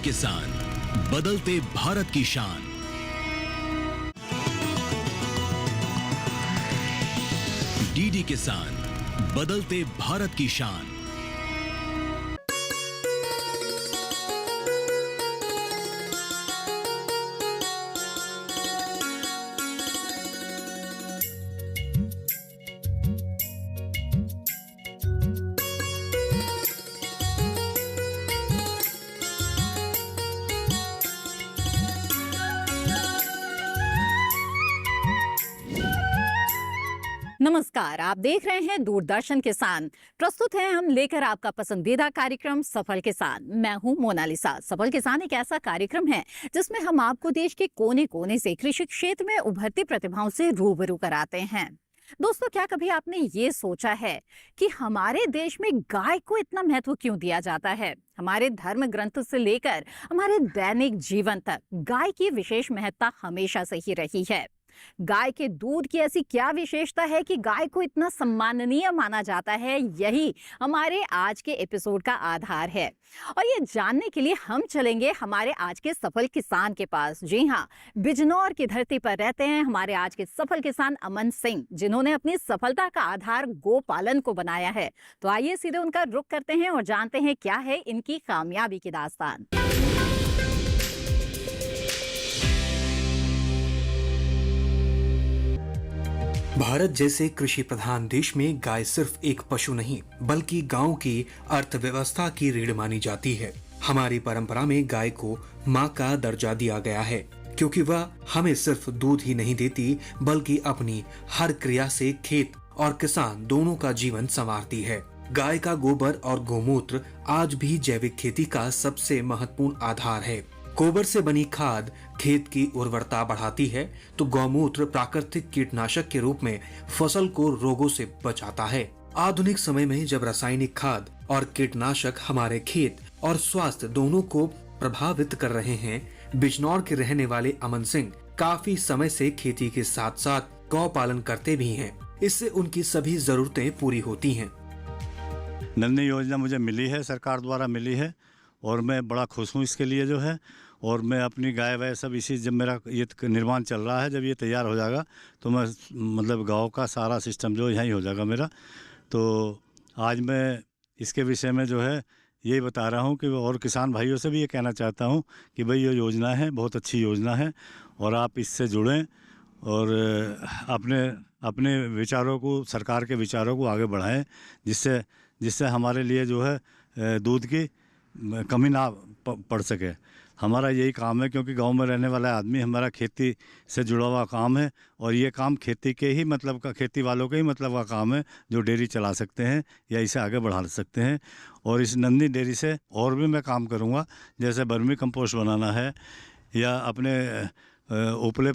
किसान, बदलते भारत की शान। डीडी किसान, बदलते भारत की शान। नमस्कार, आप देख रहे हैं दूरदर्शन किसान। प्रस्तुत है हम लेकर आपका पसंदीदा कार्यक्रम सफल किसान। मैं हूं मोनालिसा। सफल किसान एक ऐसा कार्यक्रम है जिसमें हम आपको देश के कोने कोने से कृषि क्षेत्र में उभरती प्रतिभाओं से रूबरू कराते हैं। दोस्तों, क्या कभी आपने ये सोचा है कि हमारे देश में गाय को इतना महत्व क्यों दिया जाता है? हमारे धर्म ग्रंथ से लेकर हमारे दैनिक जीवन तक गाय की विशेष महत्ता हमेशा से ही रही है। गाय के दूध की ऐसी क्या विशेषता है कि गाय को इतना सम्माननीय माना जाता है? यही हमारे आज के एपिसोड का आधार है और ये जानने के लिए हम चलेंगे हमारे आज के सफल किसान के पास। जी हाँ, बिजनौर की धरती पर रहते हैं हमारे आज के सफल किसान अमन सिंह, जिन्होंने अपनी सफलता का आधार गो पालन को बनाया है। तो आइए सीधे उनका रुख करते हैं और जानते हैं क्या है इनकी कामयाबी की दास्तान। भारत जैसे कृषि प्रधान देश में गाय सिर्फ एक पशु नहीं बल्कि गांव की अर्थव्यवस्था की रीढ़ मानी जाती है। हमारी परंपरा में गाय को मां का दर्जा दिया गया है क्योंकि वह हमें सिर्फ दूध ही नहीं देती बल्कि अपनी हर क्रिया से खेत और किसान दोनों का जीवन संवारती है। गाय का गोबर और गोमूत्र आज भी जैविक खेती का सबसे महत्वपूर्ण आधार है। गोबर से बनी खाद खेत की उर्वरता बढ़ाती है तो गौमूत्र प्राकृतिक कीटनाशक के रूप में फसल को रोगों से बचाता है। आधुनिक समय में जब रासायनिक खाद और कीटनाशक हमारे खेत और स्वास्थ्य दोनों को प्रभावित कर रहे हैं, बिजनौर के रहने वाले अमन सिंह काफी समय से खेती के साथ साथ गौ पालन करते भी हैं। इससे उनकी सभी जरूरतें पूरी होती हैं। नन्ही योजना मुझे मिली है, सरकार द्वारा मिली है और मैं बड़ा खुश हूँ इसके लिए जो है। और मैं अपनी गाय वाय सब इसी, जब मेरा ये निर्माण चल रहा है, जब ये तैयार हो जाएगा तो मैं मतलब गाँव का सारा सिस्टम जो यहीं हो जाएगा मेरा। तो आज मैं इसके विषय में जो है यही बता रहा हूँ कि और किसान भाइयों से भी ये कहना चाहता हूँ कि भाई ये योजना है, बहुत अच्छी योजना है और आप इससे जुड़ें और अपने अपने विचारों को, सरकार के विचारों को आगे बढ़ाएं, जिससे हमारे लिए जो है दूध की कमी ना पड़ सके। हमारा यही काम है क्योंकि गांव में रहने वाला आदमी, हमारा खेती से जुड़ा हुआ काम है और ये काम खेती के ही मतलब का, खेती वालों के ही मतलब का काम है जो डेयरी चला सकते हैं या इसे आगे बढ़ा सकते हैं। और इस नन्ही डेयरी से और भी मैं काम करूँगा, जैसे वर्मी कंपोस्ट बनाना है या अपने उपले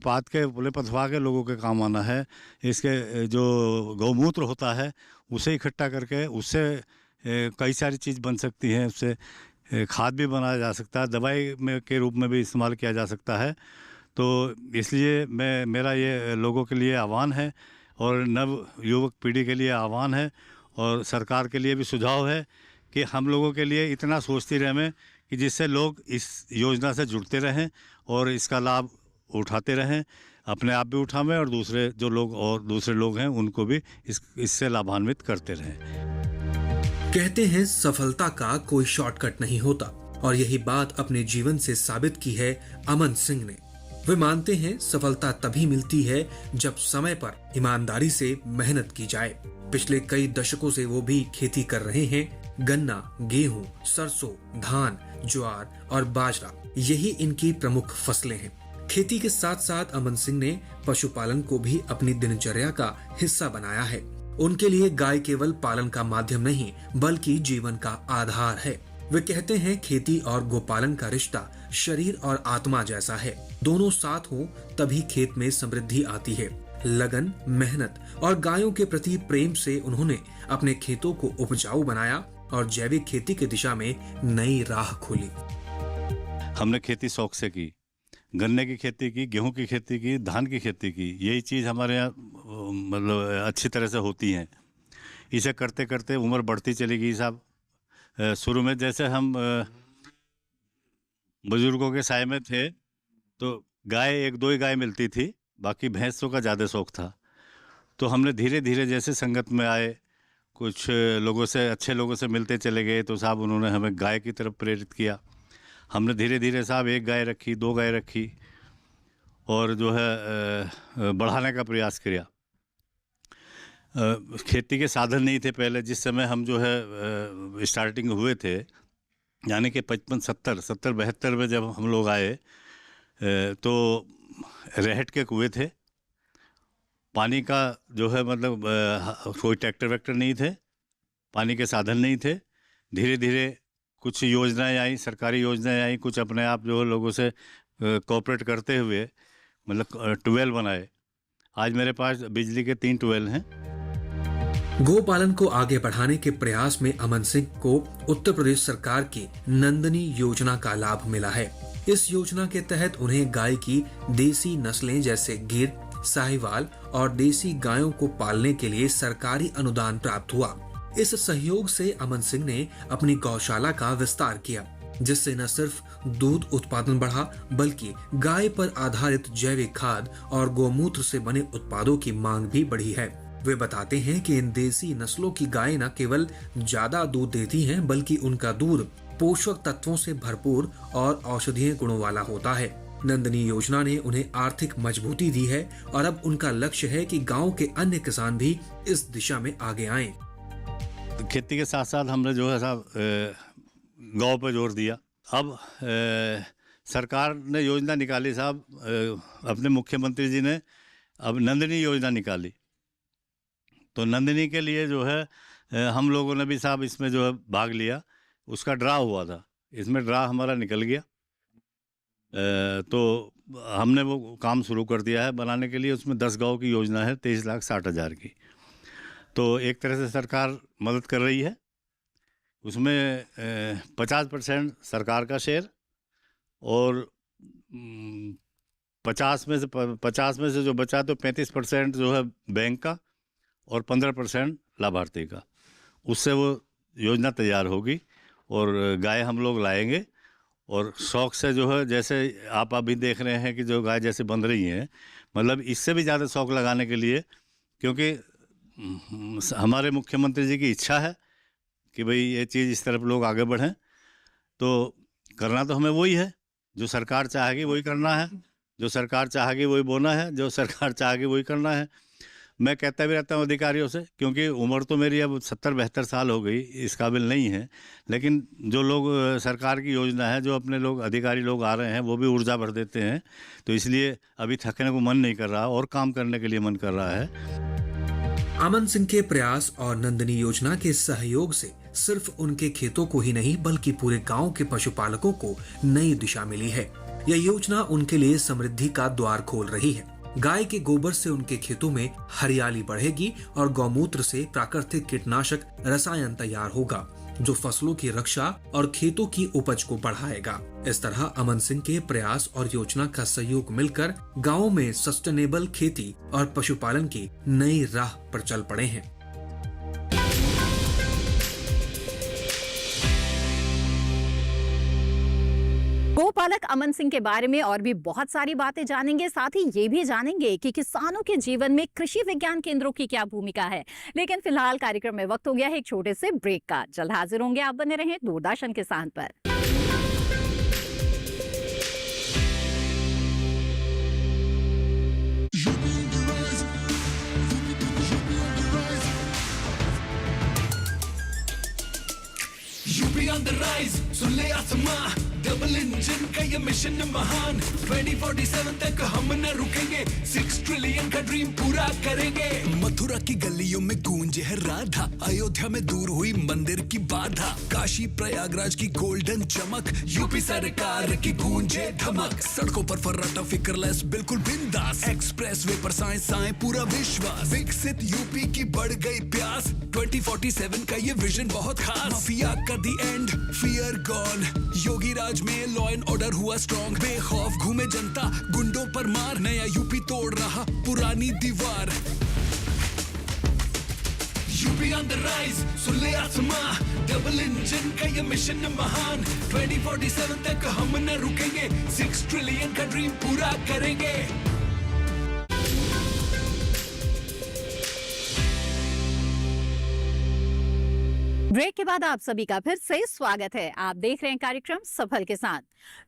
पथवा के लोगों के काम आना है। इसके जो गौमूत्र होता है उसे इकट्ठा करके उससे कई सारी चीज़ बन सकती हैं। उससे खाद भी बनाया जा सकता है, दवाई में के रूप में भी इस्तेमाल किया जा सकता है। तो इसलिए मेरा ये लोगों के लिए आह्वान है और नव युवक पीढ़ी के लिए आह्वान है और सरकार के लिए भी सुझाव है कि हम लोगों के लिए इतना सोचती रहें कि जिससे लोग इस योजना से जुड़ते रहें और इसका लाभ उठाते रहें, अपने आप भी उठावें और दूसरे लोग हैं उनको भी इससे लाभान्वित करते रहें। कहते हैं सफलता का कोई शॉर्टकट नहीं होता और यही बात अपने जीवन से साबित की है अमन सिंह ने। वे मानते हैं सफलता तभी मिलती है जब समय पर ईमानदारी से मेहनत की जाए। पिछले कई दशकों से वो भी खेती कर रहे हैं। गन्ना, गेहूं, सरसों, धान, ज्वार और बाजरा यही इनकी प्रमुख फसलें हैं। खेती के साथ साथ अमन सिंह ने पशुपालन को भी अपनी दिनचर्या का हिस्सा बनाया है। उनके लिए गाय केवल पालन का माध्यम नहीं बल्कि जीवन का आधार है। वे कहते हैं खेती और गोपालन का रिश्ता शरीर और आत्मा जैसा है। दोनों साथ हो तभी खेत में समृद्धि आती है। लगन, मेहनत और गायों के प्रति प्रेम से उन्होंने अपने खेतों को उपजाऊ बनाया और जैविक खेती की दिशा में नई राह खोली। हमने खेती शौक से की, गन्ने की खेती की, गेहूं की खेती की, धान की खेती की। यही चीज़ हमारे यहाँ मतलब अच्छी तरह से होती हैं। इसे करते करते उम्र बढ़ती चली गई साहब। शुरू में जैसे हम बुजुर्गों के साय में थे, तो गाय एक दो ही गाय मिलती थी, बाकी भैंसों का ज़्यादा शौक़ था। तो हमने धीरे धीरे जैसे संगत में आए, कुछ लोगों से, अच्छे लोगों से मिलते चले गए, तो साहब उन्होंने हमें गाय की तरफ प्रेरित किया। हमने धीरे धीरे साहब 1 गाय रखी, 2 गाय रखी और जो है बढ़ाने का प्रयास किया। खेती के साधन नहीं थे पहले, जिस समय हम जो है स्टार्टिंग हुए थे, यानी कि 55, 70, 72 में जब हम लोग आए, तो रेहट के कुएँ थे। पानी का जो है मतलब कोई ट्रैक्टर वैक्टर नहीं थे, पानी के साधन नहीं थे। धीरे धीरे कुछ योजनाएं आई, सरकारी योजनाएं आई, कुछ अपने आप जो लोगों से कोऑपरेट करते हुए मतलब ट्यूबवेल बनाए। आज मेरे पास बिजली के 3 ट्यूबवेल हैं। गोपालन को आगे बढ़ाने के प्रयास में अमन सिंह को उत्तर प्रदेश सरकार की नंदनी योजना का लाभ मिला है। इस योजना के तहत उन्हें गाय की देसी नस्लें जैसे गिर, साहिवाल और देसी गायों को पालने के लिए सरकारी अनुदान प्राप्त हुआ। इस सहयोग से अमन सिंह ने अपनी गौशाला का विस्तार किया, जिससे न सिर्फ दूध उत्पादन बढ़ा, बल्कि गाय पर आधारित जैविक खाद और गोमूत्र से बने उत्पादों की मांग भी बढ़ी है। वे बताते हैं कि इन देसी नस्लों की गायें न केवल ज्यादा दूध देती हैं, बल्कि उनका दूध पोषक तत्वों से भरपूर और औषधीय गुणों वाला होता है। नंदनी योजना ने उन्हें आर्थिक मजबूती दी है और अब उनका लक्ष्य है कि गांव के अन्य किसान भी इस दिशा में आगे आएं। खेती के साथ साथ हमने जो है साहब गाँव पर जोर दिया। अब सरकार ने योजना निकाली साहब, अपने मुख्यमंत्री जी ने अब नंदनी योजना निकाली। तो नंदनी के लिए जो है हम लोगों ने भी साहब इसमें जो है भाग लिया। उसका ड्रा हुआ था, इसमें ड्रा हमारा निकल गया। तो हमने वो काम शुरू कर दिया है बनाने के लिए। उसमें 10 गाँव की योजना है, 23,60,000 की। तो एक तरह से सरकार मदद कर रही है। उसमें 50% सरकार का शेयर और 50 में से जो बचा तो 35% जो है बैंक का और 15% लाभार्थी का। उससे वो योजना तैयार होगी और गाय हम लोग लाएंगे। और शौक़ से जो है, जैसे आप अभी देख रहे हैं कि जो गाय जैसे बन रही हैं, मतलब इससे भी ज़्यादा शौक़ लगाने के लिए, क्योंकि हमारे मुख्यमंत्री जी की इच्छा है कि भाई ये चीज़ इस तरफ लोग आगे बढ़ें। तो करना तो हमें वही है, जो सरकार चाहेगी वही करना है, जो सरकार चाहेगी वही बोना है, जो सरकार चाहेगी वही करना है। मैं कहता भी रहता हूँ अधिकारियों से, क्योंकि उम्र तो मेरी अब 70-72 साल हो गई, इस काबिल नहीं है, लेकिन जो लोग सरकार की योजना है, जो अपने लोग अधिकारी लोग आ रहे हैं, वो भी ऊर्जा भर देते हैं। तो इसलिए अभी थकने को मन नहीं कर रहा और काम करने के लिए मन कर रहा है। अमन सिंह के प्रयास और नंदनी योजना के सहयोग से सिर्फ उनके खेतों को ही नहीं, बल्कि पूरे गांव के पशुपालकों को नई दिशा मिली है। यह योजना उनके लिए समृद्धि का द्वार खोल रही है। गाय के गोबर से उनके खेतों में हरियाली बढ़ेगी और गौमूत्र से प्राकृतिक कीटनाशक रसायन तैयार होगा, जो फसलों की रक्षा और खेतों की उपज को बढ़ाएगा। इस तरह अमन सिंह के प्रयास और योजना का सहयोग मिलकर गाँव में सस्टेनेबल खेती और पशुपालन की नई राह पर चल पड़े हैं। गोपालक अमन सिंह के बारे में और भी बहुत सारी बातें जानेंगे। साथ ही ये भी जानेंगे कि किसानों के जीवन में कृषि विज्ञान केंद्रों की क्या भूमिका है। लेकिन फिलहाल कार्यक्रम में वक्त हो गया है एक छोटे से ब्रेक का। जल्द हाजिर होंगे, आप बने रहें दूरदर्शन किसान पर। on the rise, सुन ले आसमां, डबल इंजन का ये मिशन महान। 2047 तक हम न रुकेंगे, 6 ट्रिलियन का ड्रीम पूरा करेंगे। मथुरा की गलियों में गूंजे है राधा, अयोध्या में दूर हुई मंदिर की बाधा, काशी प्रयागराज की गोल्डन चमक, यूपी सरकार की गूंजे धमक। सड़कों पर फर्राटा फिक्रलेस बिल्कुल बिंदास, एक्सप्रेस वे पर साएं पूरा विश्वास। विकसित यूपी की बढ़ गई प्यास, 2047 का ये विजन बहुत खास। माफिया का दी एंड, फियर गॉन, योगी राज में लॉ एंड ऑर्डर हुआ स्ट्रॉन्ग। बेखौफ घूमे जनता, गुंडों पर मार, नया यूपी तोड़ रहा पुरानी दीवार। UP on the rise, Sule आसमां, डबल इंजन का ये मिशन महान, 2047 तक हम न रुकेंगे, 6 ट्रिलियन का ड्रीम पूरा करेंगे। ब्रेक के बाद आप सभी का फिर से स्वागत है। आप देख रहे हैं कार्यक्रम सफल किसान।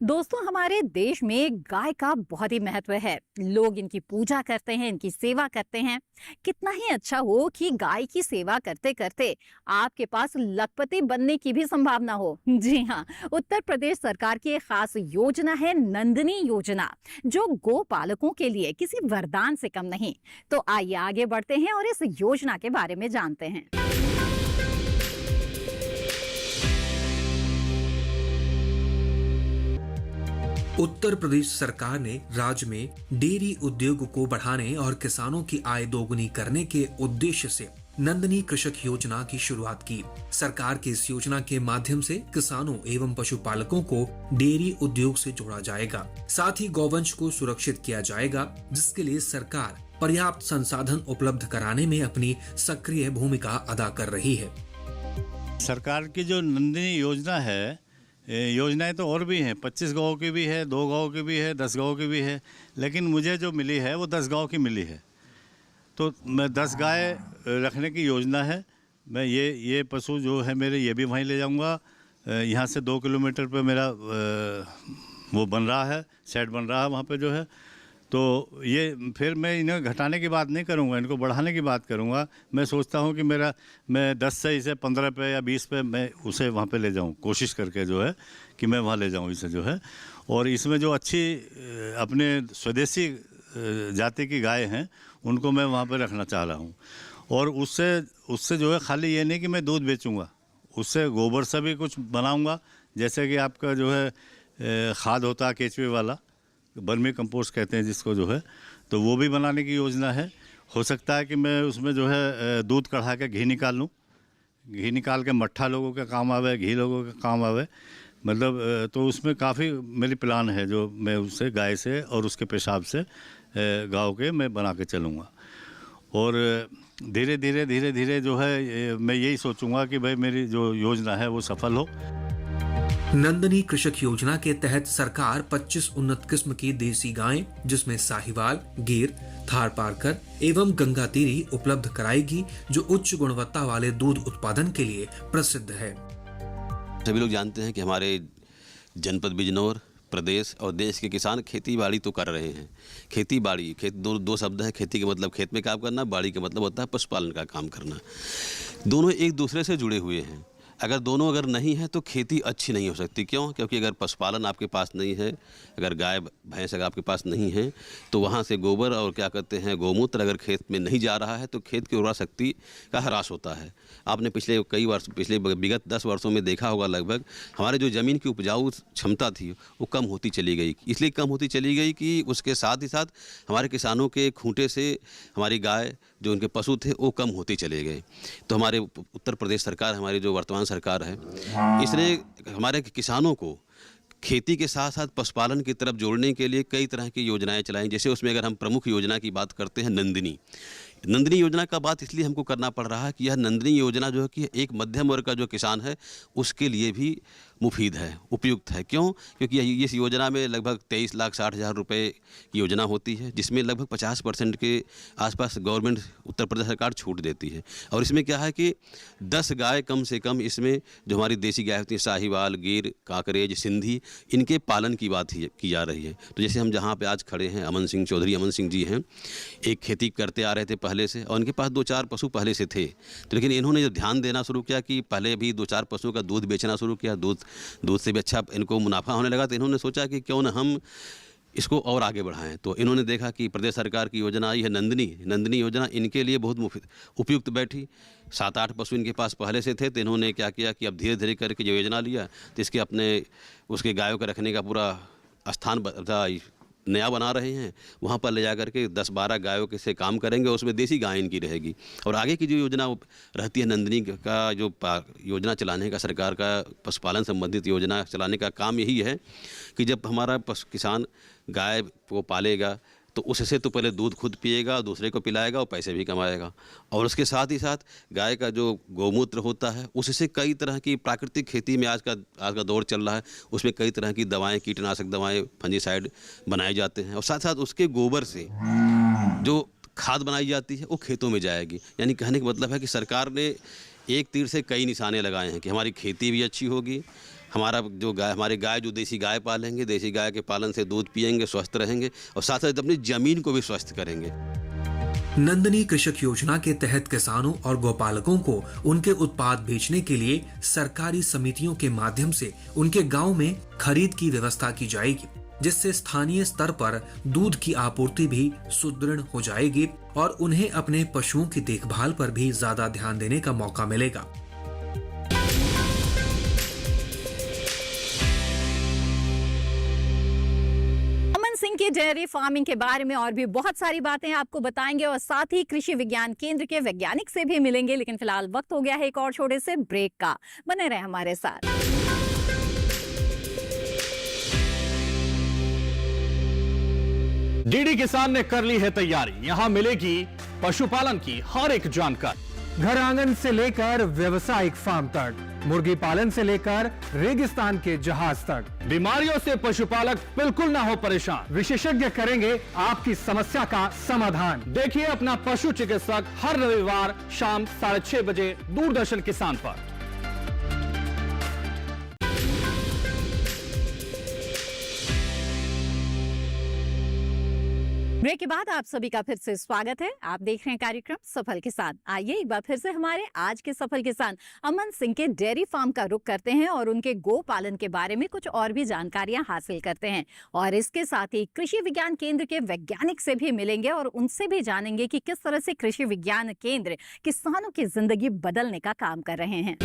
दोस्तों, हमारे देश में गाय का बहुत ही महत्व है। लोग इनकी पूजा करते हैं, इनकी सेवा करते हैं। कितना ही अच्छा हो कि गाय की सेवा करते करते आपके पास लखपति बनने की भी संभावना हो। जी हाँ, उत्तर प्रदेश सरकार की एक खास योजना है नंदिनी योजना, जो गो पालकों के लिए किसी वरदान से कम नहीं। तो आइए आगे बढ़ते हैं और इस योजना के बारे में जानते हैं। उत्तर प्रदेश सरकार ने राज्य में डेयरी उद्योग को बढ़ाने और किसानों की आय दोगुनी करने के उद्देश्य से नंदिनी कृषक योजना की शुरुआत की। सरकार की इस योजना के माध्यम से किसानों एवं पशुपालकों को डेयरी उद्योग से जोड़ा जाएगा। साथ ही गौवंश को सुरक्षित किया जाएगा, जिसके लिए सरकार पर्याप्त संसाधन उपलब्ध कराने में अपनी सक्रिय भूमिका अदा कर रही है। सरकार की जो नंदिनी योजना है, योजनाएं तो और भी हैं, 25 गाँव की भी है, 2 गाँव की भी है, 10 गाँव की भी है, लेकिन मुझे जो मिली है वो 10 गाँव की मिली है। तो मैं 10 गाय रखने की योजना है। मैं ये पशु जो है मेरे, ये भी वहीं ले जाऊंगा। यहाँ से 2 किलोमीटर पे मेरा वो बन रहा है, सेट बन रहा है वहाँ पे जो है। तो ये फिर मैं इन्हें घटाने की बात नहीं करूँगा, इनको बढ़ाने की बात करूँगा। मैं सोचता हूँ कि मैं 10 से इसे 15 पे या 20 पे मैं उसे वहाँ पे ले जाऊँ, कोशिश करके जो है कि मैं वहाँ ले जाऊँ इसे जो है। और इसमें जो अच्छी अपने स्वदेशी जाति की गाय हैं उनको मैं वहाँ पे रखना चाह रहा हूँ। और उससे जो है खाली ये नहीं कि मैं दूध बेचूँगा, उससे गोबर से भी कुछ बनाऊँगा। जैसे कि आपका जो है खाद होता है केचुए वाला, बर्मी कंपोस्ट कहते हैं जिसको जो है, तो वो भी बनाने की योजना है। हो सकता है कि मैं उसमें जो है दूध कढ़ा के घी निकाल लूँ, घी निकाल के मट्ठा लोगों के काम आवे, घी लोगों के काम आवे। मतलब तो उसमें काफ़ी मेरी प्लान है जो मैं उससे गाय से और उसके पेशाब से गाँव के मैं बना के चलूँगा। और धीरे धीरे जो है मैं यही सोचूंगा कि भाई मेरी जो योजना है वो सफल हो। नंदिनी कृषक योजना के तहत सरकार 25 उन्नत किस्म की देसी गायें, जिसमें साहिवाल, गिर, थारपारकर एवं गंगातीरी उपलब्ध कराएगी, जो उच्च गुणवत्ता वाले दूध उत्पादन के लिए प्रसिद्ध है। सभी लोग जानते हैं कि हमारे जनपद बिजनौर, प्रदेश और देश के किसान खेती बाड़ी तो कर रहे हैं। खेती बाड़ी, खेत दो शब्द है। खेती के मतलब खेत में काम करना, बाड़ी का मतलब होता है पशुपालन का काम करना। दोनों एक दूसरे से जुड़े हुए हैं। अगर नहीं है तो खेती अच्छी नहीं हो सकती। क्यों? क्योंकि अगर पशुपालन आपके पास नहीं है, अगर गाय भैंस अगर आपके पास नहीं है, तो वहाँ से गोबर और क्या कहते हैं गोमूत्र अगर खेत में नहीं जा रहा है तो खेत की उर्वरा शक्ति का ह्रास होता है। आपने पिछले विगत 10 वर्षों में देखा होगा, लगभग हमारे जो ज़मीन की उपजाऊ क्षमता थी वो कम होती चली गई। इसलिए कम होती चली गई कि उसके साथ ही साथ हमारे किसानों के खूंटे से हमारी गाय, जो उनके पशु थे, वो कम होते चले गए। तो हमारे उत्तर प्रदेश सरकार, हमारी जो वर्तमान सरकार है, इसने हमारे किसानों को खेती के साथ साथ पशुपालन की तरफ जोड़ने के लिए कई तरह की योजनाएं चलाई। जैसे उसमें अगर हम प्रमुख योजना की बात करते हैं, नंदिनी योजना का बात इसलिए हमको करना पड़ रहा है कि यह नंदिनी योजना जो है कि एक मध्यम वर्ग का जो किसान है उसके लिए भी मुफीद है, उपयुक्त है। क्यों? क्योंकि इस योजना में लगभग 23,60,000 रुपये की योजना होती है, जिसमें लगभग 50% के आसपास गवर्नमेंट उत्तर प्रदेश सरकार छूट देती है। और इसमें क्या है कि 10 गाय कम से कम, इसमें जो हमारी देसी गाय होती है, साहिवाल, गिर, काकरेज, सिंधी, इनके पालन की बात की जा रही है। तो जैसे हम जहाँ पे आज खड़े हैं, चौधरी अमन सिंह जी हैं, एक खेती करते आ रहे थे पहले से, और उनके पास 2-4 पशु पहले से थे। तो लेकिन इन्होंने जो ध्यान देना शुरू किया कि पहले भी 2-4 पशुओं का दूध बेचना शुरू किया, दूध से भी अच्छा इनको मुनाफा होने लगा। तो इन्होंने सोचा कि क्यों ना हम इसको और आगे बढ़ाएं। तो इन्होंने देखा कि प्रदेश सरकार की योजना आई है नंदिनी योजना, इनके लिए बहुत उपयुक्त बैठी। 7-8 पशु इनके पास पहले से थे, तो इन्होंने क्या किया कि अब धीरे धीरे करके जो योजना लिया, तो इसके उसके गायों को रखने का पूरा स्थान नया बना रहे हैं। वहाँ पर ले जा करके 10-12 गायों के से काम करेंगे, उसमें देसी गाय इनकी रहेगी। और आगे की जो योजना रहती है नंदिनी का, जो योजना चलाने का, सरकार का पशुपालन संबंधित योजना चलाने का काम यही है कि जब हमारा किसान गाय को पालेगा तो उससे तो पहले दूध खुद पिएगा, दूसरे को पिलाएगा और पैसे भी कमाएगा। और उसके साथ ही साथ गाय का जो गौमूत्र होता है उससे कई तरह की प्राकृतिक खेती में आज का दौर चल रहा है, उसमें कई तरह की दवाएं, कीटनाशक दवाएं, फंजीसाइड बनाए जाते हैं। और साथ साथ उसके गोबर से जो खाद बनाई जाती है वो खेतों में जाएगी। यानी कहने का मतलब है कि सरकार ने एक तीर से कई निशाने लगाए हैं कि हमारी खेती भी अच्छी होगी, हमारी गाय जो देसी गाय पालेंगे, देसी गाय के पालन से दूध पिएंगे, स्वस्थ रहेंगे और साथ साथ अपनी जमीन को भी स्वस्थ करेंगे। नंदनी कृषक योजना के तहत किसानों और गौपालकों को उनके उत्पाद बेचने के लिए सरकारी समितियों के माध्यम से उनके गांव में खरीद की व्यवस्था की जाएगी, जिससे स्थानीय स्तर पर दूध की आपूर्ति भी सुदृढ़ हो जाएगी और उन्हें अपने पशुओं की देखभाल पर भी ज्यादा ध्यान देने का मौका मिलेगा। अमन सिंह के डेयरी फार्मिंग के बारे में और भी बहुत सारी बातें आपको बताएंगे और साथ ही कृषि विज्ञान केंद्र के वैज्ञानिक से भी मिलेंगे। लेकिन फिलहाल वक्त हो गया है एक और छोटे से ब्रेक का। बने रहे हमारे साथ। डीडी किसान ने कर ली है तैयारी, यहाँ मिलेगी पशुपालन की हर एक जानकारी। घर आंगन से लेकर व्यवसायिक फार्म तक, मुर्गी पालन से लेकर रेगिस्तान के जहाज तक, बीमारियों से पशुपालक बिल्कुल ना हो परेशान। विशेषज्ञ करेंगे आपकी समस्या का समाधान। देखिए अपना पशु चिकित्सक हर रविवार शाम 6:30 बजे दूरदर्शन किसान पर। ब्रेक के बाद आप सभी का फिर से स्वागत है। आप देख रहे हैं कार्यक्रम सफल किसान। आइए एक बार फिर से हमारे आज के सफल किसान अमन सिंह के डेयरी फार्म का रुख करते हैं और उनके गो पालन के बारे में कुछ और भी जानकारियां हासिल करते हैं। और इसके साथ ही कृषि विज्ञान केंद्र के वैज्ञानिक से भी मिलेंगे और उनसे भी जानेंगे कि किस तरह से कृषि विज्ञान केंद्र किसानों की जिंदगी बदलने का काम कर रहे हैं।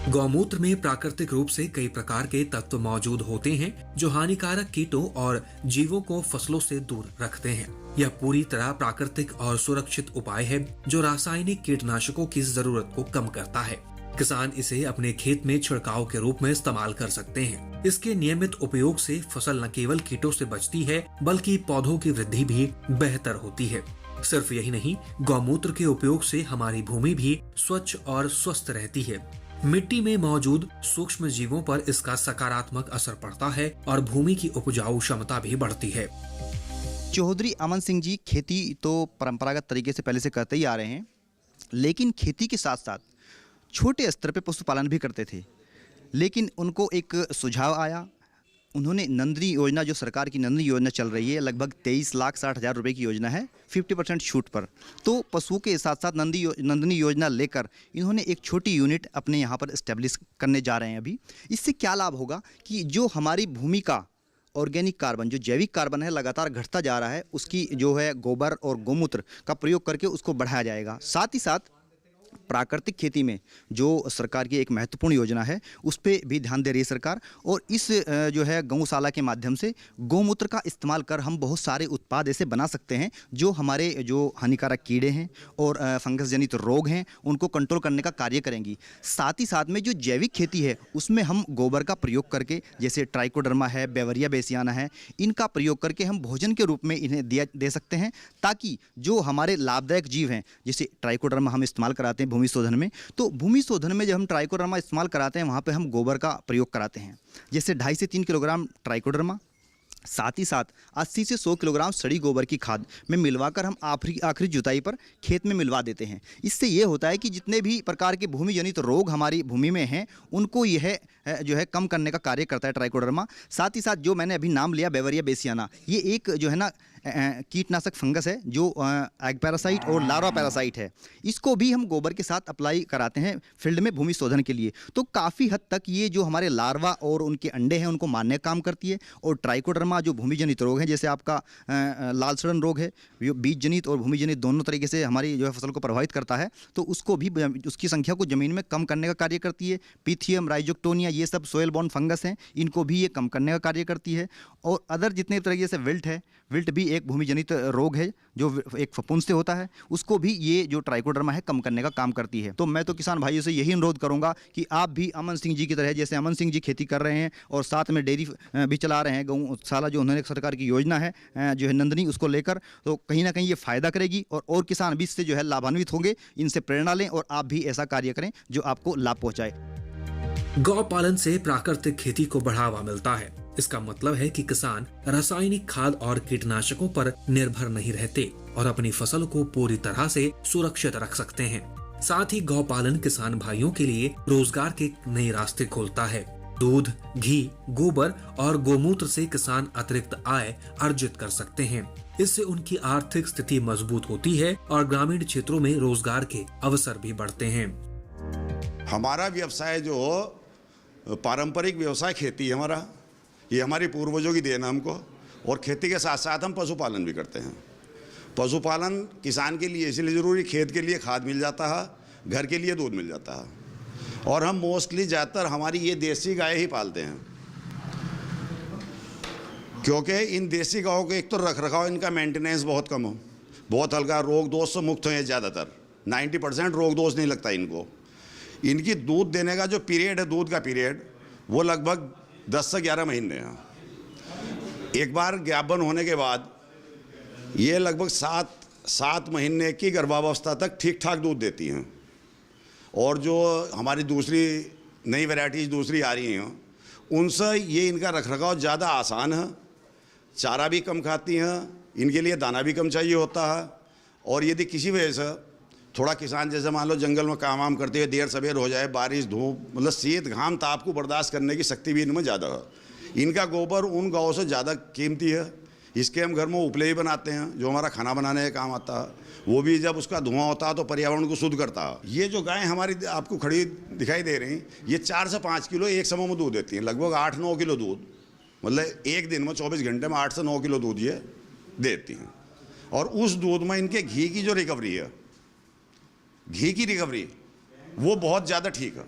गौमूत्र में प्राकृतिक रूप से कई प्रकार के तत्व मौजूद होते हैं जो हानिकारक कीटों और जीवों को फसलों से दूर रखते हैं। यह पूरी तरह प्राकृतिक और सुरक्षित उपाय है जो रासायनिक कीटनाशकों की जरूरत को कम करता है। किसान इसे अपने खेत में छिड़काव के रूप में इस्तेमाल कर सकते हैं। इसके नियमित उपयोग से फसल न केवल कीटों से बचती है बल्कि पौधों की वृद्धि भी बेहतर होती है। सिर्फ यही नहीं, गौमूत्र के उपयोग से हमारी भूमि भी स्वच्छ और स्वस्थ रहती है। मिट्टी में मौजूद सूक्ष्म जीवों पर इसका सकारात्मक असर पड़ता है और भूमि की उपजाऊ क्षमता भी बढ़ती है। चौधरी अमन सिंह जी खेती तो परंपरागत तरीके से पहले से करते ही आ रहे हैं, लेकिन खेती के साथ साथ छोटे स्तर पे पशुपालन भी करते थे। लेकिन उनको एक सुझाव आया, उन्होंने नंदनी योजना, जो सरकार की नंदनी योजना चल रही है, लगभग 23,60,000 रुपये की योजना है 50% छूट पर। तो पशुओं के साथ साथ नंदनी योजना लेकर इन्होंने एक छोटी यूनिट अपने यहाँ पर इस्टेब्लिश करने जा रहे हैं अभी। इससे क्या लाभ होगा कि जो हमारी भूमि का ऑर्गेनिक कार्बन, जो जैविक कार्बन है, लगातार घटता जा रहा है, उसकी जो है गोबर और गौमूत्र का प्रयोग करके उसको बढ़ाया जाएगा। साथ ही साथ प्राकृतिक खेती में जो सरकार की एक महत्वपूर्ण योजना है उस पर भी ध्यान दे रही है सरकार। और इस जो है गौशाला के माध्यम से गौमूत्र का इस्तेमाल कर हम बहुत सारे उत्पाद ऐसे बना सकते हैं जो हमारे जो हानिकारक कीड़े हैं और फंगस जनित रोग हैं उनको कंट्रोल करने का कार्य करेंगी। साथ ही साथ में जो जैविक खेती है उसमें हम गोबर का प्रयोग करके, जैसे ट्राइकोडर्मा है, बेवरिया बेसियाना है, इनका प्रयोग करके हम भोजन के रूप में इन्हें दे सकते हैं, ताकि जो हमारे लाभदायक जीव हैं, जैसे ट्राइकोडर्मा हम इस्तेमाल कराते हैं भूमि शोधन में, तो भूमि शोधन में जब हम ट्राइकोडर्मा इस्तेमाल कराते हैं वहाँ पे हम गोबर का प्रयोग कराते हैं, जैसे 2.5 से 3 किलोग्राम ट्राइकोडर्मा, साथ ही साथ 80 से 100 किलोग्राम सड़ी गोबर की खाद में मिलवाकर हम आखिरी जुताई पर खेत में मिलवा देते हैं। इससे ये होता है कि जितने भी प्रकार के भूमि जनित रोग हमारी भूमि में हैं उनको यह जो है कम करने का कार्य करता है ट्राइकोडर्मा। साथ ही साथ जो मैंने अभी नाम लिया बेवरिया बेसियाना, ये एक जो है ना कीटनाशक फंगस है जो एग पैरासाइट और लार्वा पैरासाइट है। इसको भी हम गोबर के साथ अप्लाई कराते हैं फील्ड में भूमि शोधन के लिए। तो काफ़ी हद तक ये जो हमारे लार्वा और उनके अंडे हैं उनको मारने का काम करती है। और ट्राइकोडर्मा जो भूमि जनित रोग है, जैसे आपका लाल सड़न रोग है, बीज जनित और भूमि जनित दोनों तरीके से हमारी जो है फसल को प्रभावित करता है, तो उसको भी, उसकी संख्या को ज़मीन में कम करने का कार्य करती है। पिथियम, राइजोक्टोनिया, ये सब सोयल बॉर्न फंगस हैं, इनको भी ये कम करने का कार्य करती है। और अदर जितने तरीके से विल्ट है, विल्ट भी एक भूमि जनित रोग है जो एक फफूंद से होता है, उसको भी ये जो ट्राइकोडर्मा है कम करने का काम करती है। तो मैं तो किसान भाइयों से यही अनुरोध करूंगा कि आप भी अमन सिंह जी की तरह, जैसे अमन सिंह जी खेती कर रहे हैं और साथ में डेयरी भी चला रहे हैं, गौशाला जो उन्होंने सरकार की योजना है जो है नंदनी, उसको लेकर, तो कहीं ना कहीं ये फायदा करेगी और किसान भी इससे जो है लाभान्वित होंगे। इनसे प्रेरणा लें और आप भी ऐसा कार्य करें जो आपको लाभ पहुंचाए। गौ पालन से प्राकृतिक खेती को बढ़ावा मिलता है। इसका मतलब है कि किसान रासायनिक खाद और कीटनाशकों पर निर्भर नहीं रहते और अपनी फसल को पूरी तरह से सुरक्षित रख सकते हैं। साथ ही गौ पालन किसान भाइयों के लिए रोजगार के नए रास्ते खोलता है। दूध, घी, गोबर और गोमूत्र से किसान अतिरिक्त आय अर्जित कर सकते हैं। इससे उनकी आर्थिक स्थिति मजबूत होती है और ग्रामीण क्षेत्रों में रोजगार के अवसर भी बढ़ते हैं। हमारा व्यवसाय जो पारंपरिक व्यवसाय खेती है हमारा, ये हमारी पूर्वजों की देन है हमको। और खेती के साथ साथ हम पशुपालन भी करते हैं। पशुपालन किसान के लिए इसलिए ज़रूरी, खेत के लिए खाद मिल जाता है, घर के लिए दूध मिल जाता है। और हम मोस्टली ज़्यादातर हमारी ये देसी गाय ही पालते हैं, क्योंकि इन देसी गायों के एक तो रख रखाव, इनका मेंटेनेंस बहुत कम हो, बहुत हल्का, रोग दोष से मुक्त हैं ज़्यादातर। 90% रोग दोष नहीं लगता इनको। इनकी दूध देने का जो पीरियड है, दूध का पीरियड, वो लगभग 10 से 11 महीने हैं। एक बार ज्ञापन होने के बाद ये लगभग 7 महीने की गर्भावस्था तक ठीक ठाक दूध देती हैं। और जो हमारी दूसरी नई वैरायटीज दूसरी आ रही हैं, उनसे ये इनका रखरखाव ज़्यादा आसान है। चारा भी कम खाती हैं, इनके लिए दाना भी कम चाहिए होता है। और यदि किसी वजह से थोड़ा किसान जैसे मान लो जंगल में काम वाम करते हुए देर सवेर हो जाए, बारिश धूप, मतलब शीत घाम ताप को बर्दाश्त करने की शक्ति भी इनमें ज़्यादा है। इनका गोबर उन गाँव से ज़्यादा कीमती है। इसके हम घर में उपले भी बनाते हैं, जो हमारा खाना बनाने का काम आता है। वो भी जब उसका धुआं होता है तो पर्यावरण को शुद्ध करता है। ये जो गाय हमारी आपको खड़ी दिखाई दे रही, ये 4 से 5 किलो एक समय में दूध देती हैं। लगभग 8-9 किलो दूध, मतलब एक दिन में 24 घंटे में 8 से 9 किलो दूध ये देती हैं। और उस दूध में इनके घी की जो रिकवरी है, घी की रिकवरी वो बहुत ज़्यादा ठीक है।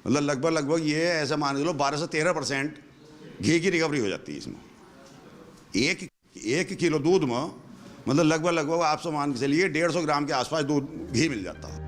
मतलब लगभग ये ऐसा मान लो 12 से 13% घी की रिकवरी हो जाती है इसमें। एक किलो दूध में मतलब लगभग आप मान के चलिए 150 ग्राम के आसपास दूध घी मिल जाता है।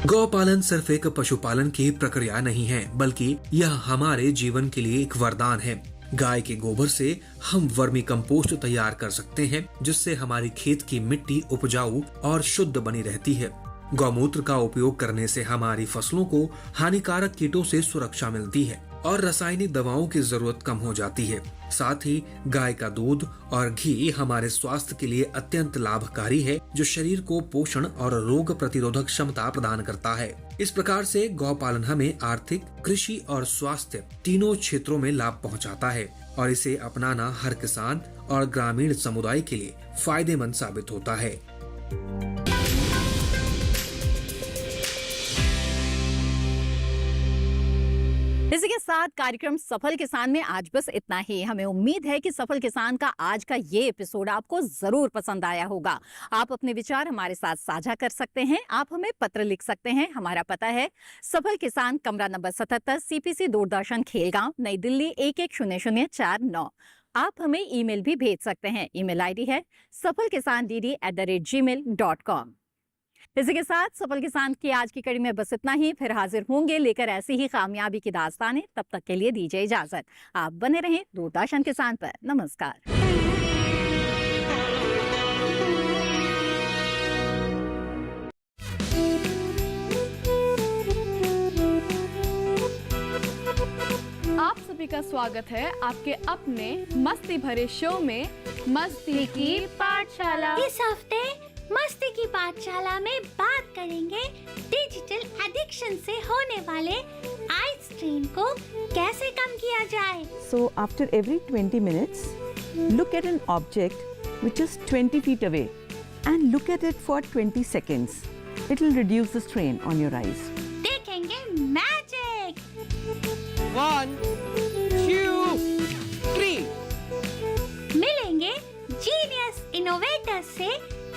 गौ पालन सिर्फ एक पशुपालन की प्रक्रिया नहीं है, बल्कि यह हमारे जीवन के लिए एक वरदान है। गाय के गोबर से हम वर्मी कंपोस्ट तैयार कर सकते हैं, जिससे हमारी खेत की मिट्टी उपजाऊ और शुद्ध बनी रहती है। गौमूत्र का उपयोग करने से हमारी फसलों को हानिकारक कीटों से सुरक्षा मिलती है और रासायनिक दवाओं की जरूरत कम हो जाती है। साथ ही गाय का दूध और घी हमारे स्वास्थ्य के लिए अत्यंत लाभकारी है, जो शरीर को पोषण और रोग प्रतिरोधक क्षमता प्रदान करता है। इस प्रकार से गौ पालन हमें आर्थिक, कृषि और स्वास्थ्य तीनों क्षेत्रों में लाभ पहुंचाता है और इसे अपनाना हर किसान और ग्रामीण समुदाय के लिए फायदेमंद साबित होता है। इसी के साथ कार्यक्रम सफल किसान में आज बस इतना ही। हमें उम्मीद है कि सफल किसान का आज का ये एपिसोड आपको जरूर पसंद आया होगा। आप अपने विचार हमारे साथ साझा कर सकते हैं। आप हमें पत्र लिख सकते हैं। हमारा पता है सफल किसान, कमरा नंबर 77, CPC दूरदर्शन, खेलगांव, नई दिल्ली 110049। आप हमें ईमेल भी भेज सकते हैं। ईमेल ID है safalkisandd@gmail.com। इसी के साथ सफल किसान की आज की कड़ी में बस इतना ही। फिर हाजिर होंगे लेकर ऐसी ही कामयाबी की दास्तानें। तब तक के लिए दीजिए इजाजत। आप बने रहें दूरदर्शन किसान पर। नमस्कार। आप सभी का स्वागत है आपके अपने मस्ती भरे शो में मस्ती की पाठशाला। इस हफ्ते मस्ती की पाठशाला में बात करेंगे डिजिटल एडिक्शन से होने वाले आई स्ट्रेन को कैसे कम किया जाए। So after every 20 minutes, look at an object which is 20 feet away and look at it for 20 seconds. It will reduce the strain on your eyes. देखेंगे मैजिक। 1, 2, 3। मिलेंगे genius innovators से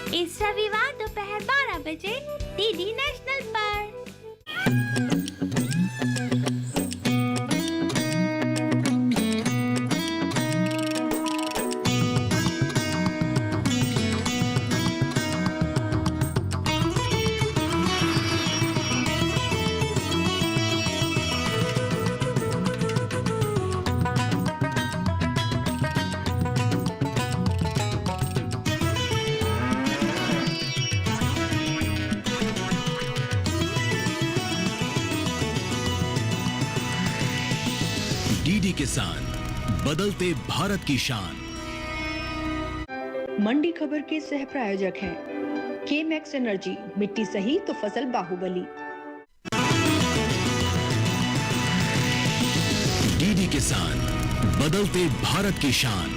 इस रविवार दोपहर 12 बजे DD नेशनल पर। DD किसान, बदलते भारत की शान। मंडी खबर के सह प्रायोजक हैं केमैक्स एनर्जी, मिट्टी सही तो फसल बाहुबली। डीडी किसान, बदलते भारत की शान।